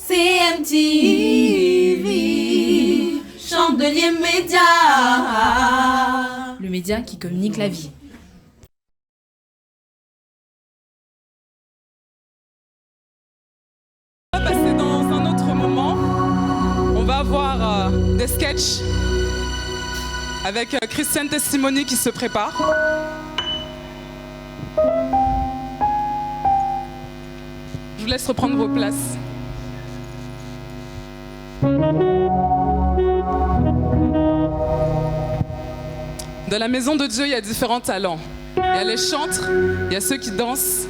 CMTV, Chandelier Média, le média qui communique la vie. On va passer dans un autre moment. On va avoir des sketchs avec Christiane Testimony qui se prépare. Je vous laisse reprendre vos places. Dans la maison de Dieu, il y a différents talents. Il y a les chantres, il y a ceux qui dansent,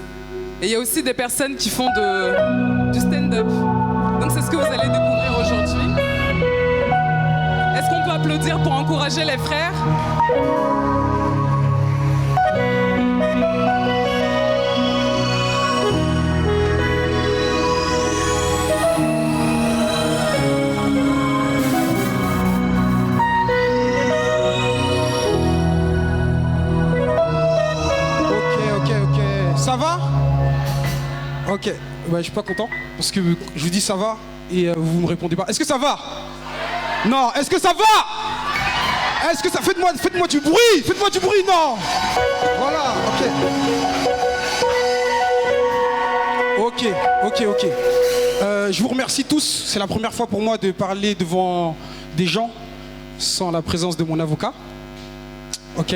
et il y a aussi des personnes qui font du stand-up. Donc c'est ce que vous allez découvrir aujourd'hui. Est-ce qu'on peut applaudir pour encourager les frères ? Ça va? Ok, bah, je suis pas content parce que je vous dis ça va et vous me répondez pas. Est-ce que ça va? Non, est-ce que ça va? Est-ce que ça... Faites-moi du bruit! Faites-moi du bruit, non! Voilà, ok. Ok. Je vous remercie tous. C'est la première fois pour moi de parler devant des gens sans la présence de mon avocat. Ok.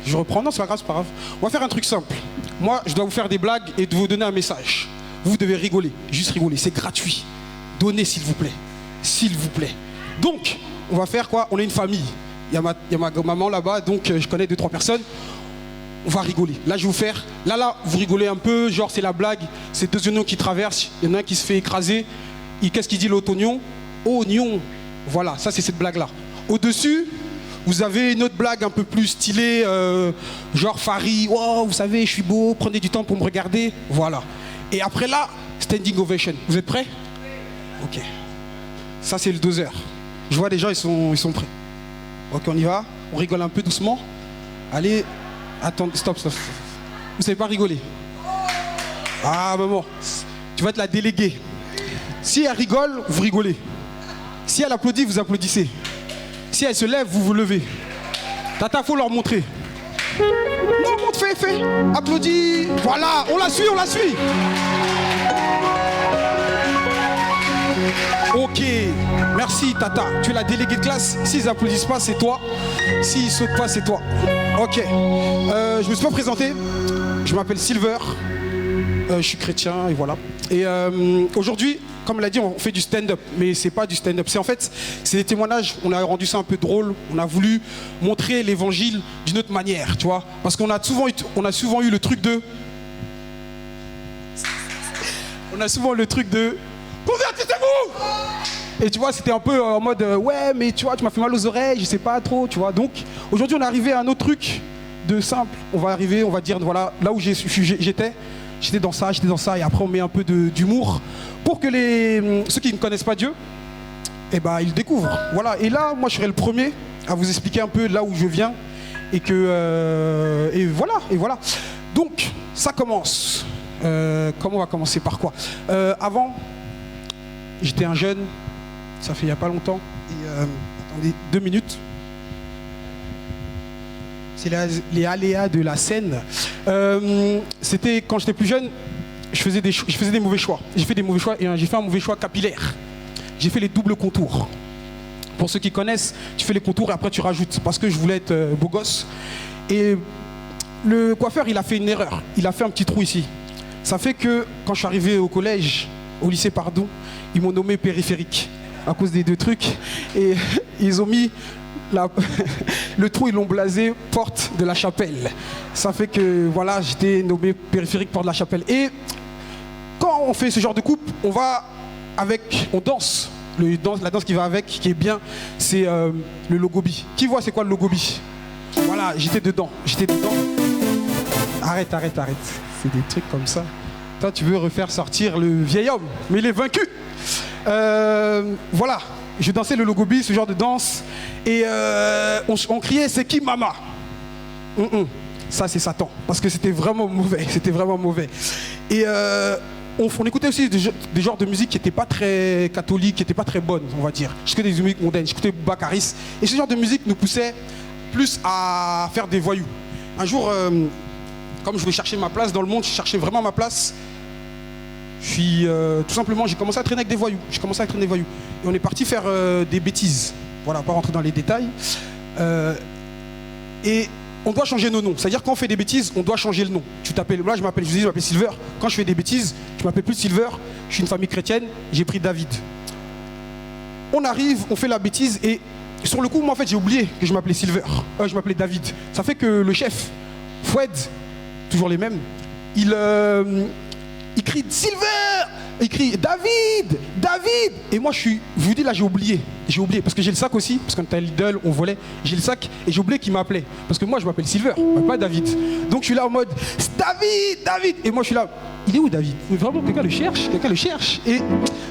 Je reprends, non c'est pas grave, On va faire un truc simple. Moi, je dois vous faire des blagues et de vous donner un message. Vous devez rigoler, juste rigoler, c'est gratuit. Donnez s'il vous plaît. S'il vous plaît. Donc, on va faire quoi? On est une famille. Il y a ma maman là-bas, donc je connais 2-3 personnes. On va rigoler. Là, je vais vous faire... Là, vous rigolez un peu, genre c'est la blague. C'est 2 oignons qui traversent, il y en a un qui se fait écraser. Qu'est-ce qu'il dit l'autre oignon? Oignon. Voilà, ça c'est cette blague-là. Au-dessus... Vous avez une autre blague un peu plus stylée, genre Farid, oh, vous savez, je suis beau, prenez du temps pour me regarder. Voilà. Et après là, standing ovation. Vous êtes prêts? Ok. Ça, c'est le 2 heures. Je vois des gens, ils sont prêts. Ok, on y va. On rigole un peu doucement. Allez, attends, stop. Vous savez pas rigoler? Ah, maman, tu vas être la déléguée. Si elle rigole, vous rigolez. Si elle applaudit, vous applaudissez. Si elle se lève, vous vous levez. Tata, faut leur montrer. Non, montre, fais. Applaudis. Voilà, on la suit. Ok, merci Tata. Tu es la déléguée de classe. S'ils applaudissent pas, c'est toi. S'ils sautent pas, c'est toi. Ok. Je me suis pas présenté. Je m'appelle Silver. Je suis chrétien et voilà. Et aujourd'hui, comme l'a dit, on fait du stand-up, mais c'est pas du stand-up. C'est des témoignages. On a rendu ça un peu drôle. On a voulu montrer l'évangile d'une autre manière, tu vois. Parce qu'on a souvent eu le truc de. Convertissez-vous! Et tu vois, c'était un peu en mode ouais, mais tu vois, tu m'as fait mal aux oreilles, je sais pas trop, tu vois. Donc aujourd'hui, on est arrivé à un autre truc de simple. On va dire voilà, là où j'étais dans ça, et après on met un peu d'humour pour que ceux qui ne connaissent pas Dieu, ils découvrent. Voilà. Et là, moi, je serai le premier à vous expliquer un peu là où je viens et voilà. Donc, ça commence. Comment on va commencer par quoi? Avant, j'étais un jeune. Ça fait il n'y a pas longtemps. Et, attendez 2 minutes. C'est les aléas de la scène. C'était quand j'étais plus jeune, je faisais des mauvais choix. J'ai fait des mauvais choix et j'ai fait un mauvais choix capillaire. J'ai fait les doubles contours. Pour ceux qui connaissent, tu fais les contours et après tu rajoutes. Parce que je voulais être beau gosse. Et le coiffeur, il a fait une erreur. Il a fait un petit trou ici. Ça fait que quand je suis arrivé au collège, au lycée, pardon, ils m'ont nommé périphérique à cause des 2 trucs. Et ils ont mis le trou, ils l'ont blasé porte de la Chapelle. Ça fait que voilà, j'étais nommé périphérique porte de la Chapelle. Et quand on fait ce genre de coupe, on danse. La danse qui va avec, qui est bien, c'est le logobi. Qui voit c'est quoi le logobi? Voilà, j'étais dedans. Arrête. C'est des trucs comme ça. Toi, tu veux refaire sortir le vieil homme, mais il est vaincu. Voilà, je dansais le logobi, ce genre de danse. Et on criait, c'est qui Mama? Ça, c'est Satan. Parce que c'était vraiment mauvais. Et on écoutait aussi des genres de musique qui n'étaient pas très catholiques, qui n'étaient pas très bonnes, on va dire. J'écoutais des musiques mondaines, j'écoutais Baccaris. Et ce genre de musique nous poussait plus à faire des voyous. Un jour, comme je voulais chercher ma place dans le monde, je cherchais vraiment ma place. Tout simplement, j'ai commencé à traîner avec des voyous. Et on est parti faire des bêtises. Voilà, pas rentrer dans les détails. Et on doit changer nos noms. C'est-à-dire quand on fait des bêtises, on doit changer le nom. Là, je m'appelle Silver. Quand je fais des bêtises, je m'appelle plus Silver. Je suis une famille chrétienne. J'ai pris David. On arrive, on fait la bêtise et sur le coup, moi en fait, j'ai oublié que je m'appelais Silver. Je m'appelais David. Ça fait que le chef, Foued, toujours les mêmes, il crie Silver. Il crie David. Et moi je vous dis là, j'ai oublié parce que j'ai le sac aussi, parce qu'on était à Lidl, on volait, j'ai le sac et j'ai oublié qu'il m'appelait. Parce que moi je m'appelle Silver, pas David. Donc je suis là en mode David. Et moi je suis là, il est où David? Vraiment, quelqu'un le cherche. Et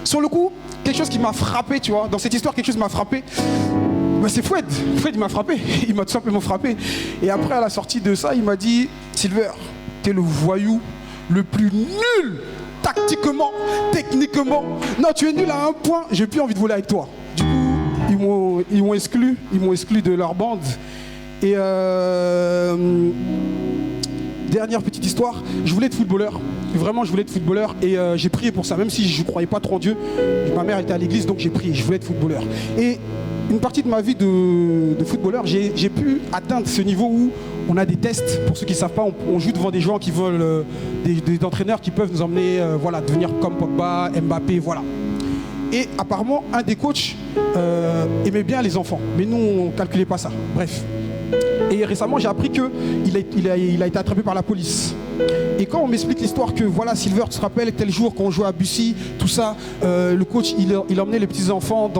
sur le coup, quelque chose qui m'a frappé, tu vois, dans cette histoire, quelque chose m'a frappé. Bah, c'est Foued, il m'a frappé, il m'a tout simplement frappé. Et après à la sortie de ça, il m'a dit Silver, t'es le voyou le plus nul. Tactiquement, techniquement, non, tu es nul à un point, j'ai plus envie de voler avec toi. Du coup, ils m'ont exclu de leur bande. Et dernière petite histoire, je voulais être footballeur. Vraiment, je voulais être footballeur et j'ai prié pour ça, même si je ne croyais pas trop en Dieu. Ma mère était à l'église, donc j'ai prié, je voulais être footballeur. Et une partie de ma vie de footballeur, j'ai pu atteindre ce niveau où on a des tests. Pour ceux qui ne savent pas, on joue devant des gens qui veulent, des entraîneurs qui peuvent nous emmener, devenir comme Pogba, Mbappé, voilà. Et apparemment, un des coachs aimait bien les enfants. Mais nous, on ne calculait pas ça. Bref. Et récemment, j'ai appris qu'il a été attrapé par la police. Et quand on m'explique l'histoire que, voilà, Silver, tu te rappelles, tel jour, quand on jouait à Bussy, tout ça, le coach, il emmenait les petits-enfants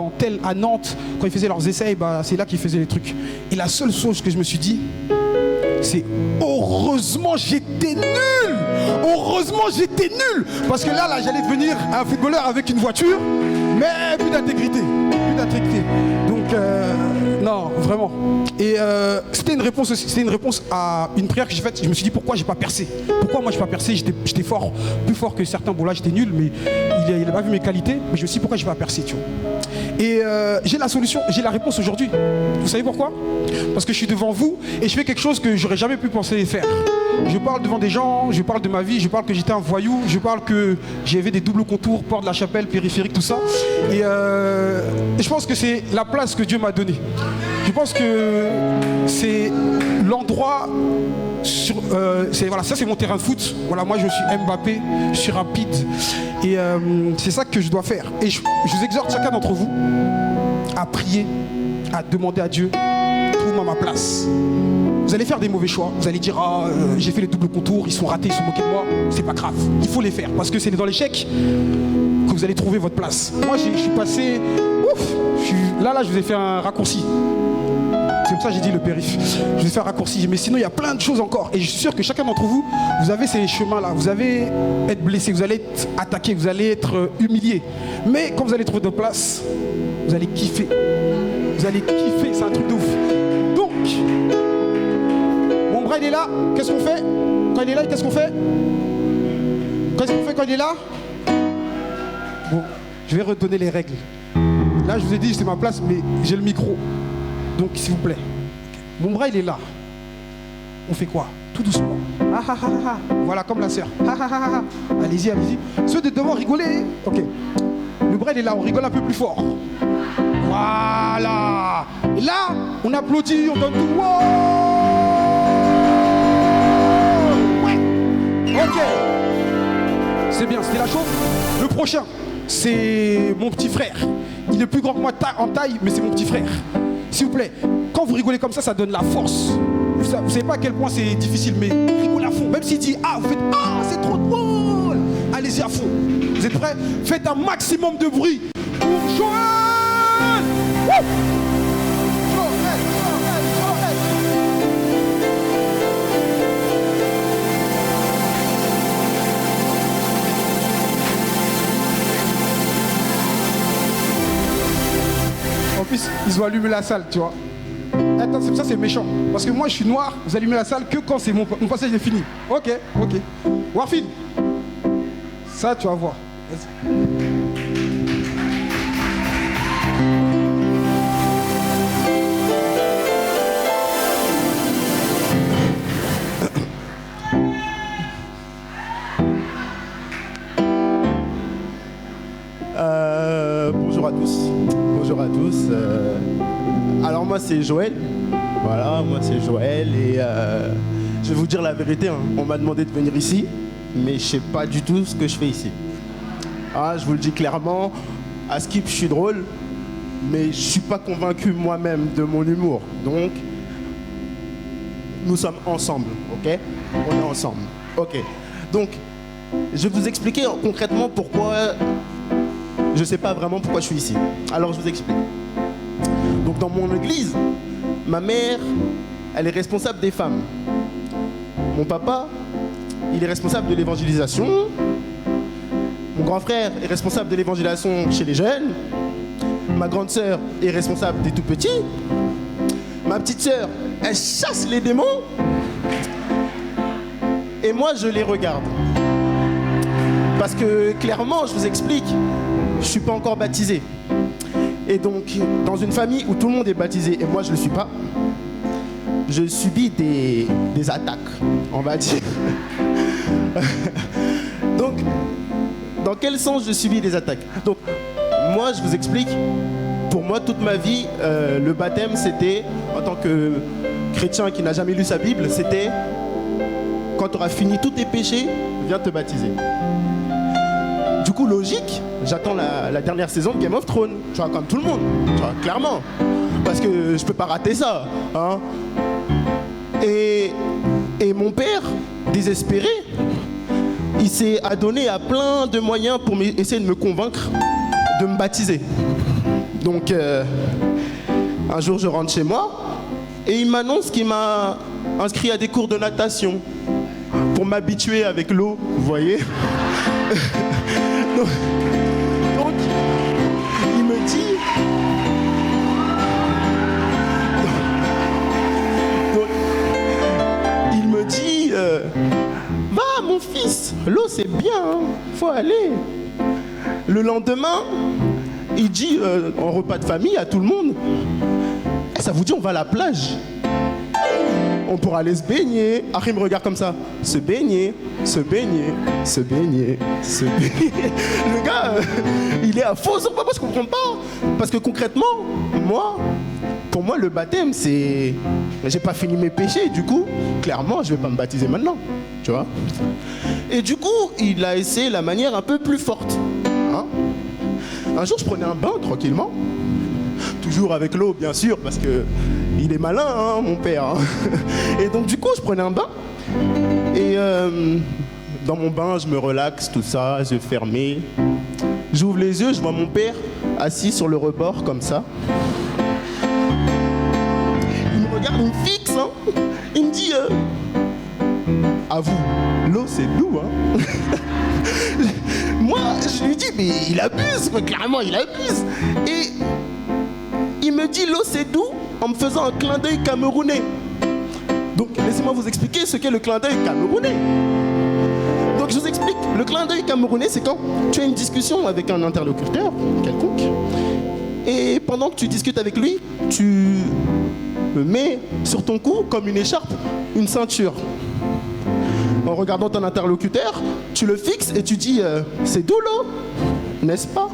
à Nantes, quand ils faisaient leurs essais, bah, c'est là qu'ils faisaient les trucs. Et la seule chose que je me suis dit, c'est heureusement j'étais nul. Parce que là j'allais devenir un footballeur avec une voiture, mais plus d'intégrité. Donc non, vraiment. Et c'était une réponse à une prière que j'ai faite. Je me suis dit pourquoi j'ai pas percé. Pourquoi moi j'ai pas percé? J'étais fort, plus fort que certains. Bon là j'étais nul, mais il a pas vu mes qualités. Mais je me suis dit pourquoi j'ai pas percé, tu vois. Et j'ai la solution, j'ai la réponse aujourd'hui. Vous savez pourquoi? Parce que je suis devant vous et je fais quelque chose que j'aurais jamais pu penser faire. Je parle devant des gens, je parle de ma vie, je parle que j'étais un voyou, je parle que j'avais des doubles contours, porte de la Chapelle, périphérique, tout ça. Et je pense que c'est la place que Dieu m'a donnée. Je pense que c'est l'endroit voilà, ça c'est mon terrain de foot. Voilà, moi je suis Mbappé, je suis rapide. Et c'est ça que je dois faire. Et je vous exhorte chacun d'entre vous à prier, à demander à Dieu, trouve-moi ma place. Vous allez faire des mauvais choix, vous allez dire j'ai fait les doubles contours, ils sont ratés, ils sont moqués de moi. C'est pas grave, il faut les faire parce que c'est dans l'échec que vous allez trouver votre place. Moi je suis passé, là je vous ai fait un raccourci. C'est pour ça que j'ai dit le périph. Je vais faire un raccourci, mais sinon il y a plein de choses encore. Et je suis sûr que chacun d'entre vous, vous avez ces chemins-là. Vous allez être blessé, vous allez être attaqué, vous allez être humilié. Mais quand vous allez trouver votre place, vous allez kiffer. Vous allez kiffer, c'est un truc de ouf. Donc, mon bras il est là, qu'est-ce qu'on fait? Quand il est là, qu'est-ce qu'on fait? Qu'est-ce qu'on fait quand il est là? Bon, je vais redonner les règles. Là, je vous ai dit, c'est ma place, mais j'ai le micro. Donc, s'il vous plaît, mon bras, il est là. On fait quoi? Tout doucement. Ah, ah, ah, ah. Voilà, comme la sœur. Ah, ah, ah, ah. Allez-y, allez-y. Ceux de devant, rigolez. Ok. Le bras, il est là. On rigole un peu plus fort. Voilà. Et là, on applaudit, on donne tout. Wow. Ouais. Ok. C'est bien, c'était la chose. Le prochain, c'est mon petit frère. Il est plus grand que moi en taille, mais c'est mon petit frère. S'il vous plaît, quand vous rigolez comme ça donne la force. Vous savez pas à quel point c'est difficile, mais rigolez à fond. Même s'il dit ah, vous faites ah, c'est trop drôle. Allez-y à fond. Vous êtes prêts? Faites un maximum de bruit pour Joël. Joël. En plus, ils ont allumé la salle, tu vois. Attends, ça c'est méchant. Parce que moi je suis noir, vous allumez la salle que quand c'est mon passage est fini. Ok. Warfield, Ça, tu vas voir. Vas-y. Bonjour à tous. Bonjour à tous. Alors moi c'est Joël. Voilà, moi c'est Joël et je vais vous dire la vérité. Hein. On m'a demandé de venir ici, mais je sais pas du tout ce que je fais ici. Ah, je vous le dis clairement. À Skip, je suis drôle, mais je suis pas convaincu moi-même de mon humour. Donc, nous sommes ensemble, ok? On est ensemble, ok. Donc, je vais vous expliquer concrètement pourquoi. Je ne sais pas vraiment pourquoi je suis ici. Alors je vous explique. Donc dans mon église, ma mère, elle est responsable des femmes. Mon papa, il est responsable de l'évangélisation. Mon grand frère est responsable de l'évangélisation chez les jeunes. Ma grande sœur est responsable des tout petits. Ma petite sœur, elle chasse les démons. Et moi, je les regarde. Parce que clairement, je vous explique, je ne suis pas encore baptisé. Et donc, dans une famille où tout le monde est baptisé et moi je ne le suis pas, je subis des attaques, on va dire. Donc, dans quel sens je subis des attaques? Donc, moi je vous explique, pour moi toute ma vie, le baptême c'était, en tant que chrétien qui n'a jamais lu sa Bible, c'était quand tu auras fini tous tes péchés, viens te baptiser. Du coup, logique, j'attends la dernière saison de Game of Thrones. Tu vois, comme tout le monde, tu vois, clairement. Parce que je peux pas rater ça. Hein. Et mon père, désespéré, il s'est adonné à plein de moyens pour essayer de me convaincre de me baptiser. Donc, un jour, je rentre chez moi et il m'annonce qu'il m'a inscrit à des cours de natation pour m'habituer avec l'eau, vous voyez. Donc, il me dit... il me dit... va mon fils, l'eau c'est bien, hein, faut aller. Le lendemain, il dit en repas de famille à tout le monde, ça vous dit on va à la plage? On pourra aller se baigner. Harry me regarde comme ça. Se baigner, se baigner, se baigner, se baigner. Le gars, il est à faux sur moi, je comprends pas. Parce que concrètement, pour moi, le baptême, c'est... J'ai pas fini mes péchés, du coup, clairement, je vais pas me baptiser maintenant. Tu vois? Et du coup, il a essayé la manière un peu plus forte. Hein? Un jour, je prenais un bain, tranquillement. Toujours avec l'eau, bien sûr, parce que il est malin, hein, mon père. Hein. Et donc, du coup, je prenais un bain. Et dans mon bain, je me relaxe, tout ça, yeux fermés. J'ouvre les yeux, je vois mon père assis sur le rebord, comme ça. Il me regarde, il me fixe. Hein. Il me dit, à vous, l'eau, c'est doux, hein. Moi, je lui dis, mais il abuse, clairement, il abuse. Et il me dit, l'eau, c'est doux, en me faisant un clin d'œil camerounais. Donc, laissez-moi vous expliquer ce qu'est le clin d'œil camerounais. Donc, je vous explique. Le clin d'œil camerounais, c'est quand tu as une discussion avec un interlocuteur quelconque, et pendant que tu discutes avec lui, tu mets sur ton cou, comme une écharpe, une ceinture. En regardant ton interlocuteur, tu le fixes et tu dis c'est doux l'eau, n'est-ce pas?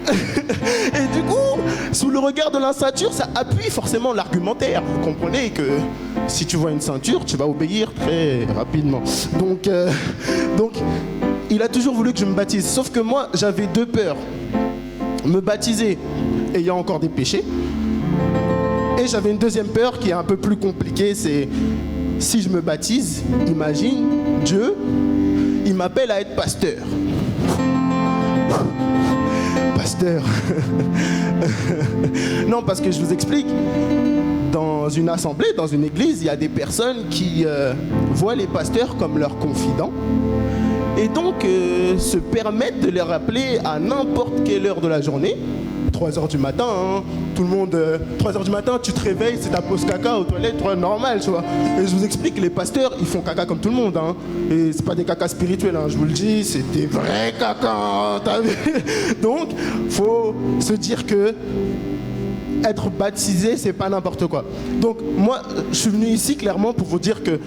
Et du coup, sous le regard de la ceinture, ça appuie forcément l'argumentaire. Vous comprenez que si tu vois une ceinture, tu vas obéir très rapidement. Donc, il a toujours voulu que je me baptise. Sauf que moi, j'avais deux peurs. Me baptiser ayant encore des péchés. Et j'avais une deuxième peur qui est un peu plus compliquée, c'est si je me baptise, imagine, Dieu, il m'appelle à être pasteur. Pasteur. Non, parce que je vous explique, dans une assemblée, dans une église, il y a des personnes qui voient les pasteurs comme leurs confidents et donc se permettent de les rappeler à n'importe quelle heure de la journée, 3h du matin, hein. Tout le monde, 3h du matin, tu te réveilles, c'est ta pause caca aux toilettes, normal, tu vois. Et je vous explique, les pasteurs, ils font caca comme tout le monde, hein. Et c'est pas des caca spirituels, hein, je vous le dis, c'est des vrais caca, hein, t'as vu. Donc, faut se dire que être baptisé, c'est pas n'importe quoi. Donc, moi, je suis venu ici clairement pour vous dire que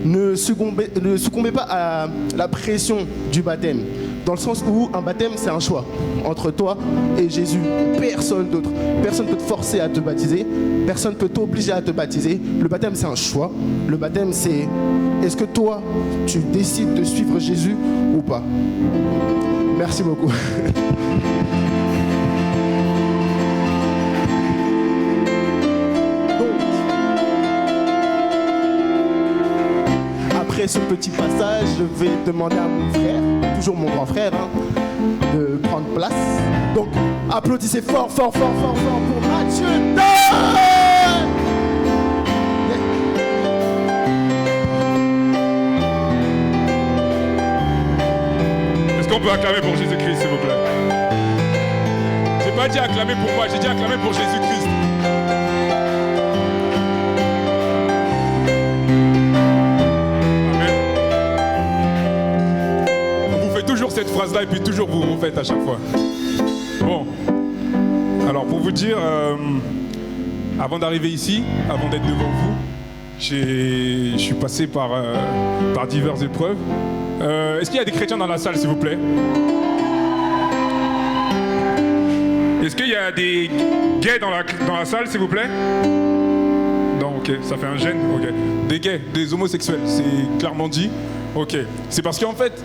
ne succombez pas à la pression du baptême. Dans le sens où un baptême, c'est un choix entre toi et Jésus. Personne d'autre. Personne ne peut te forcer à te baptiser. Personne ne peut t'obliger à te baptiser. Le baptême, c'est un choix. Le baptême, c'est est-ce que toi, tu décides de suivre Jésus ou pas? Merci beaucoup. Après ce petit passage, je vais demander à mon frère, toujours mon grand frère, hein, de prendre place. Donc, applaudissez fort, fort, fort, fort, fort pour Mathieu Don! Est-ce qu'on peut acclamer pour Jésus-Christ, s'il vous plaît? J'ai pas dit acclamer pour moi, j'ai dit acclamer pour Jésus-Christ. Cette phrase-là et puis toujours vous refaites à chaque fois. Bon, alors pour vous dire, avant d'arriver ici, avant d'être devant vous, je suis passé par diverses épreuves. Est-ce qu'il y a des chrétiens dans la salle, s'il vous plaît? Est-ce qu'il y a des gays dans la salle, s'il vous plaît? Non, ok, ça fait un gêne, ok. Des gays, des homosexuels, c'est clairement dit. Ok, c'est parce qu'en fait,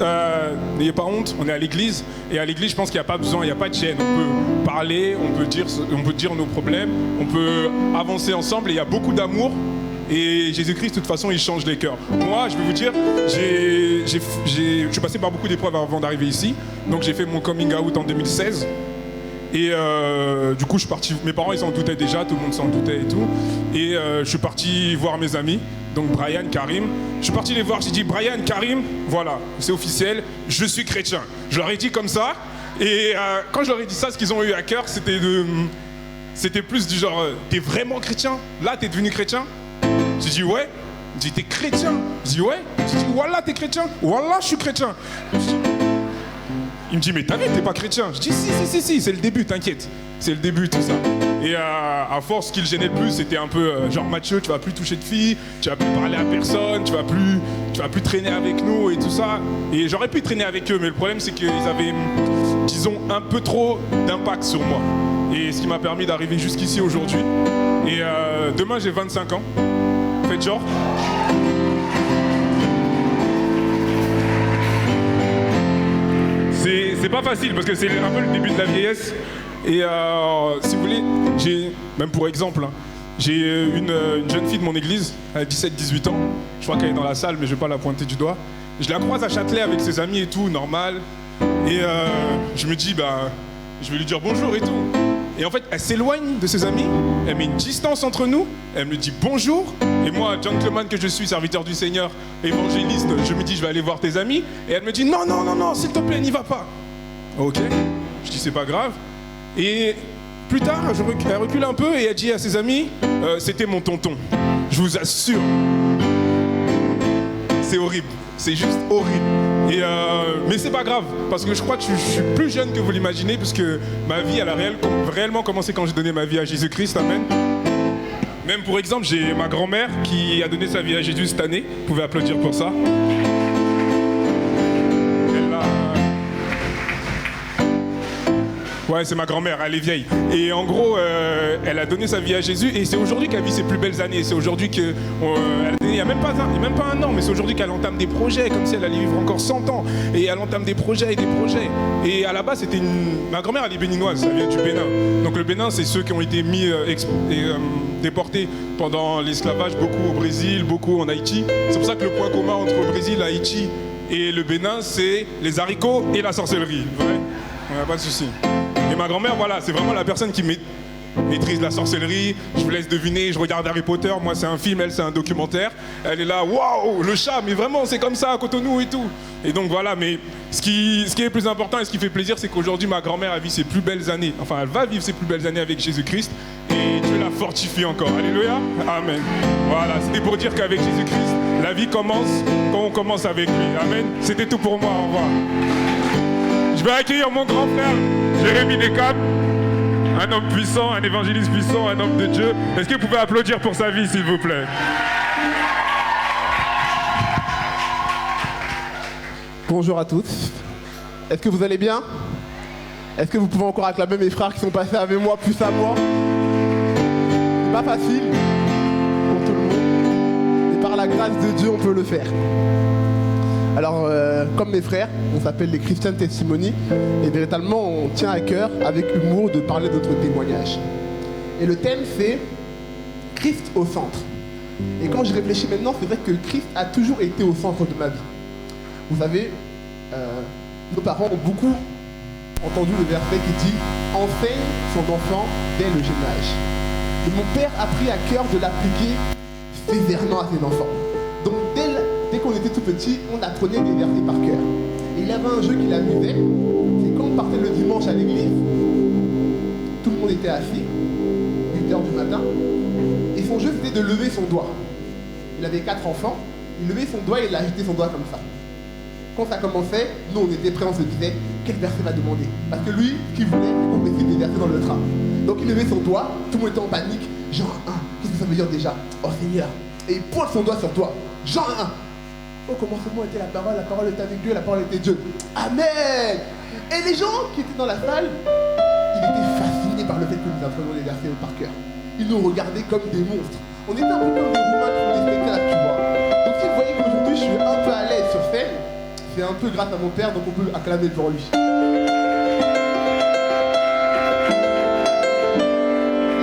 n'ayez pas honte, on est à l'église, et à l'église, je pense qu'il n'y a pas besoin, il n'y a pas de gêne. On peut parler, on peut dire nos problèmes, on peut avancer ensemble, et il y a beaucoup d'amour, et Jésus-Christ, de toute façon, il change les cœurs. Moi, je vais vous dire, je suis passé par beaucoup d'épreuves avant d'arriver ici, donc j'ai fait mon coming out en 2016, et du coup, je suis parti, mes parents, ils s'en doutaient déjà, tout le monde s'en doutait et tout, et je suis parti voir mes amis. Donc Brian, Karim, je suis parti les voir, j'ai dit Brian, Karim, voilà, c'est officiel, je suis chrétien. Je leur ai dit comme ça, et quand je leur ai dit ça, ce qu'ils ont eu à cœur, c'était plus du genre, t'es vraiment chrétien? Là, t'es devenu chrétien? J'ai dit ouais. J'ai dit t'es chrétien? J'ai dit ouais. J'ai dit voilà, t'es chrétien? Voilà, je suis chrétien. Il me dit mais t'as vu, t'es pas chrétien? Je dis si, c'est le début, t'inquiète. C'est le début, tout ça. Et à force, ce qui le gênait le plus, c'était un peu genre Mathieu, tu vas plus toucher de filles, tu vas plus parler à personne, tu vas plus traîner avec nous et tout ça. Et j'aurais pu traîner avec eux, mais le problème c'est qu'ils avaient, disons, un peu trop d'impact sur moi. Et ce qui m'a permis d'arriver jusqu'ici aujourd'hui. Et demain j'ai 25 ans. Faites genre. C'est pas facile parce que c'est un peu le début de la vieillesse. Et si vous voulez, même pour exemple, hein, j'ai une jeune fille de mon église, elle a 17-18 ans. Je crois qu'elle est dans la salle, mais je vais pas la pointer du doigt. Je la croise à Châtelet avec ses amis et tout, normal. Et je me dis, bah, je vais lui dire bonjour et tout. Et en fait, elle s'éloigne de ses amis, elle met une distance entre nous, elle me dit bonjour. Et moi, gentleman que je suis, serviteur du Seigneur, évangéliste, je me dis, je vais aller voir tes amis. Et elle me dit, non, s'il te plaît, n'y va pas. Ok, je dis, c'est pas grave. Et plus tard, elle recule un peu et elle dit à ses amis, c'était mon tonton. Je vous assure, c'est horrible, c'est juste horrible. Et mais c'est pas grave, parce que je crois que je suis plus jeune que vous l'imaginez, parce que ma vie, elle a réellement commencé quand j'ai donné ma vie à Jésus-Christ, amen. Même pour exemple, j'ai ma grand-mère qui a donné sa vie à Jésus cette année, vous pouvez applaudir pour ça. Ouais, c'est ma grand-mère, elle est vieille. Et en gros, elle a donné sa vie à Jésus et c'est aujourd'hui qu'elle vit ses plus belles années. C'est aujourd'hui que, il n'y a même pas un an, mais c'est aujourd'hui qu'elle entame des projets, comme si elle allait vivre encore 100 ans. Et elle entame des projets et des projets. Et à la base, ma grand-mère, elle est béninoise, elle vient du Bénin. Donc le Bénin, c'est ceux qui ont été déportés pendant l'esclavage, beaucoup au Brésil, beaucoup en Haïti. C'est pour ça que le point commun entre le Brésil, Haïti et le Bénin, c'est les haricots et la sorcellerie. Vrai ? Ouais, pas de souci. Et ma grand-mère, voilà, c'est vraiment la personne qui maîtrise la sorcellerie. Je vous laisse deviner, je regarde Harry Potter. Moi, c'est un film, elle, c'est un documentaire. Elle est là, waouh, le chat, mais vraiment, c'est comme ça à Cotonou et tout. Et donc voilà, mais ce qui est le plus important et ce qui fait plaisir, c'est qu'aujourd'hui, ma grand-mère a vécu ses plus belles années. Enfin, elle va vivre ses plus belles années avec Jésus-Christ. Et Dieu la fortifie encore. Alléluia. Amen. Voilà, c'était pour dire qu'avec Jésus-Christ, la vie commence quand on commence avec lui. Amen. C'était tout pour moi. Au revoir. Je vais accueillir mon grand frère, Jérémy Descamps. Un homme puissant, un évangéliste puissant, un homme de Dieu. Est-ce que vous pouvez applaudir pour sa vie, s'il vous plaît? Bonjour à tous. Est-ce que vous allez bien? Est-ce que vous pouvez encore acclamer mes frères qui sont passés avec moi, plus à moi? C'est pas facile pour tout le monde, mais par la grâce de Dieu, on peut le faire. Alors, comme mes frères, on s'appelle les Christian Testimony, et véritablement, on tient à cœur, avec humour, de parler de notre témoignage. Et le thème, c'est Christ au centre. Et quand je réfléchis maintenant, c'est vrai que Christ a toujours été au centre de ma vie. Vous savez, nos parents ont beaucoup entendu le verset qui dit « Enseigne son enfant dès le jeune âge ». Et mon père a pris à cœur de l'appliquer sévèrement à ses enfants. Donc dès qu'on était tout petit, on apprenait des versets par cœur. Et il y avait un jeu qui l'amusait, c'est quand on partait le dimanche à l'église, tout le monde était assis, 8h du matin, et son jeu c'était de lever son doigt. Il avait 4 enfants, il levait son doigt et il agitait son doigt comme ça. Quand ça commençait, nous on était prêts, on se disait quel verset va demander. Parce que lui, ce qu'il voulait, c'est qu'on mette des versets dans le train. Donc il levait son doigt, tout le monde était en panique. Jean 1, qu'est-ce que ça veut dire déjà? Oh Seigneur. Et il pointe son doigt sur toi. Jean 1. Au commencement était la parole était avec Dieu, la parole était Dieu. Amen. Et les gens qui étaient dans la salle, ils étaient fascinés par le fait que nous apprenions les versets par cœur. Ils nous regardaient comme des monstres. On était un peu comme des humains qui font des spectacles, tu vois. Donc si vous voyez qu'aujourd'hui je suis un peu à l'aise sur scène, c'est un peu grâce à mon père, donc on peut acclamer pour lui. Et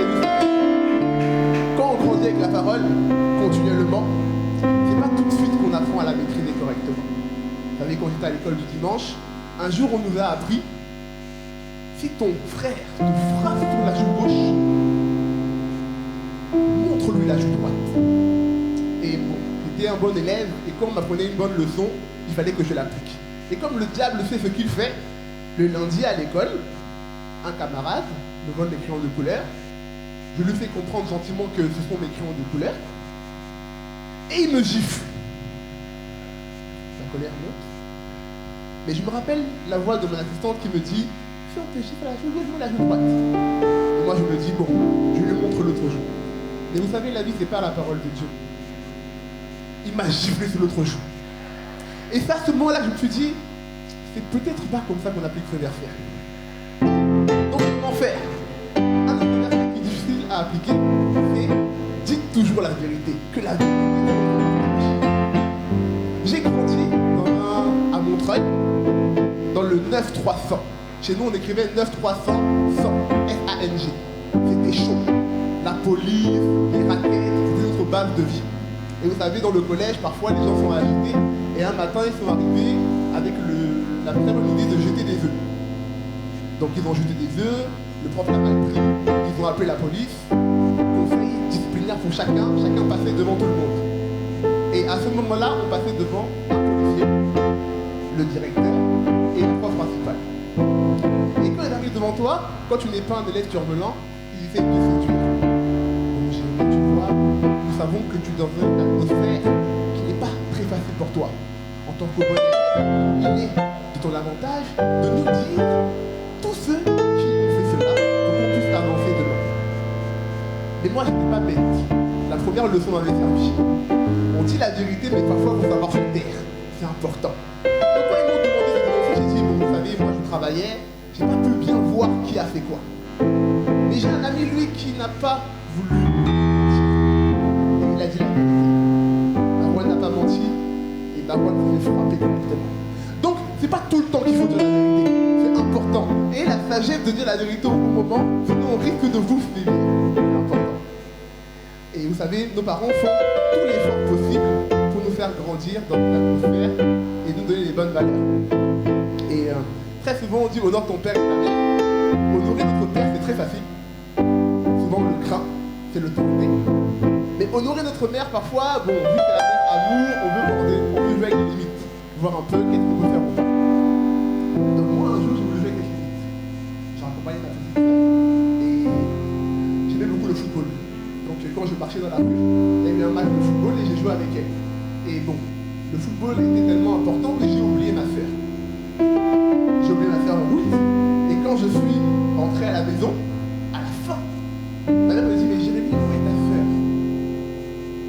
vous savez, quand on grandit avec la parole, continuellement, c'est pas tout de suite qu'on apprend à la maîtriser correctement. Vous savez, quand j'étais à l'école du dimanche, un jour on nous a appris, si ton frère te frappe sur la joue gauche, montre-lui la joue droite. Et bon, j'étais un bon élève, et quand on m'apprenait une bonne leçon, il fallait que je l'applique. Et comme le diable fait ce qu'il fait, le lundi à l'école, un camarade me vole des crayons de couleur, je lui fais comprendre gentiment que ce sont mes crayons de couleur, et il me gifle. La colère monte. Mais je me rappelle la voix de mon assistante qui me dit « Si on te gifle la joue gauche, la joue droite ». Et moi je me dis « Bon, je lui montre l'autre joue ». Mais vous savez, la vie, c'est pas la parole de Dieu. Il m'a giflé sur l'autre joue. Et c'est à ce moment-là que je me suis dit, c'est peut-être pas comme ça qu'on applique ce verset. Donc comment faire? Un autre verset qui est difficile à appliquer, c'est dites toujours la vérité, que la vérité est votre partage. J'ai grandi à Montreuil, dans le 9300. Chez nous, on écrivait 9300, 100, S-A-N-G. C'était chaud. La police, les raquettes, c'était notre base de vie. Et vous savez, dans le collège, parfois, les gens sont agités. Et un matin, ils sont arrivés avec la très bonne idée de jeter des œufs. Donc, ils ont jeté des œufs, le prof l'a mal pris, ils ont appelé la police, conseil disciplinaire pour chacun passait devant tout le monde. Et à ce moment-là, on passait devant un policier, le directeur et le prof principal. Et quand ils arrivent devant toi, quand tu n'es pas un élève turbulent, ils essaient de te séduire. Donc, tu vois, nous savons que tu es dans une atmosphère qui n'est pas très facile pour toi. En tant que bon élève, il est de ton avantage de nous dire tous ceux qui ont fait cela pour qu'on puisse avancer demain. Mais moi, je n'étais pas bête. La première leçon m'avait servi. On dit la vérité, mais parfois, il faut savoir se taire. C'est important. Donc, quand ils m'ont demandé cette leçon, j'ai dit, bon, vous savez, moi, je travaillais, j'ai pas pu bien voir qui a fait quoi. Mais j'ai un ami, lui, qui n'a pas voulu mentir. Et il a dit la vérité. Marwan n'a pas menti, et Marwan s'est fait frapper correctement. Donc, c'est pas tout le temps qu'il faut dire la vérité. C'est important. Et la sagesse de dire la vérité au bon moment, sinon on risque de vous suivre. C'est important. Et vous savez, nos parents font tout l'effort possible pour nous faire grandir dans une atmosphère et nous donner les bonnes valeurs. Et très souvent, on dit honore ton père et ta mère. Honorer notre père, c'est très facile. craint, c'est l'autorité. Mais honorer notre mère, parfois, bon, vu que c'est la mère amour, on veut border, on veut jouer avec les limites, voir un peu qu'est-ce qu'on peut faire ou pas. Donc moi, un jour, j'ai voulu jouer avec les limites. J'ai accompagné ma petite sœur et j'aimais beaucoup le football. Donc quand je marchais dans la rue, il y a eu un match de football et j'ai joué avec elle. Et bon, le football était tellement important que j'ai oublié ma sœur. J'ai oublié ma sœur en route. Et quand je suis rentré à la maison, à la fin, ma mère me dit, mais Jérémy, où est ta sœur?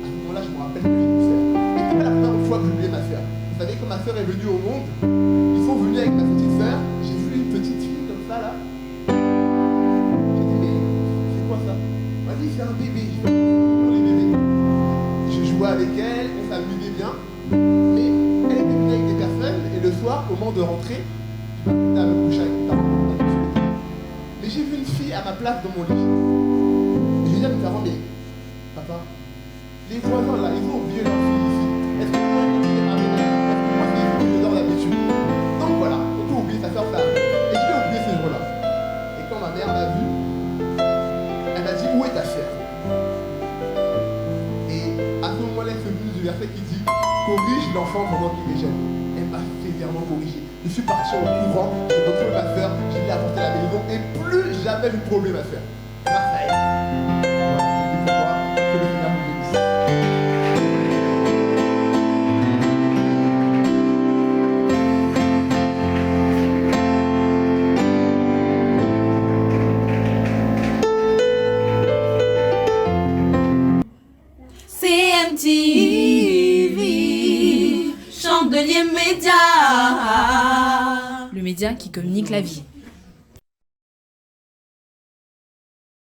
À ce moment-là, je me rappelle que j'ai une sœur. Et c'était pas la première fois que j'oubliais ma sœur. Vous savez, quand ma sœur est venue au monde, ils sont venus avec ma petite sœur. J'ai vu une petite fille comme ça, là. J'ai dit, mais c'est quoi ça? Elle m'a dit, c'est un bébé. Je fais, pour les bébés. Je jouais avec elle, on s'amusait bien. Mais elle était venue avec des personnes. Et le soir, au moment de rentrer, je m'apprêtais à me coucher avec mes parents. Mais j'ai vu une fille à ma place dans mon lit. Et j'ai dit à mes parents, mais papa, les voisins là, ils ont oublié leur fille ici. Est-ce que moi, je vais ramener? Est-ce que moi, c'est ici que je dors d'habitude? Donc voilà, on peut oublier, ça sort ça. Et je l'ai oublié ce jour-là. Et quand ma mère m'a vu, elle m'a dit, où est ta sœur? Et à ce moment-là, c'est venu du verset qui dit, corrige l'enfant pendant qu'il est jeune. Elle m'a sévèrement corrigé. Je suis parti au courant, j'ai retrouvé ma sœur, je l'ai apportée à la maison et plus jamais je ne pourrai oublier ma sœur. Grâce à elle. Voilà, c'est pourquoi que le Seigneur vous bénisse. CMTV, Chandelier Média. Le média qui communique la vie.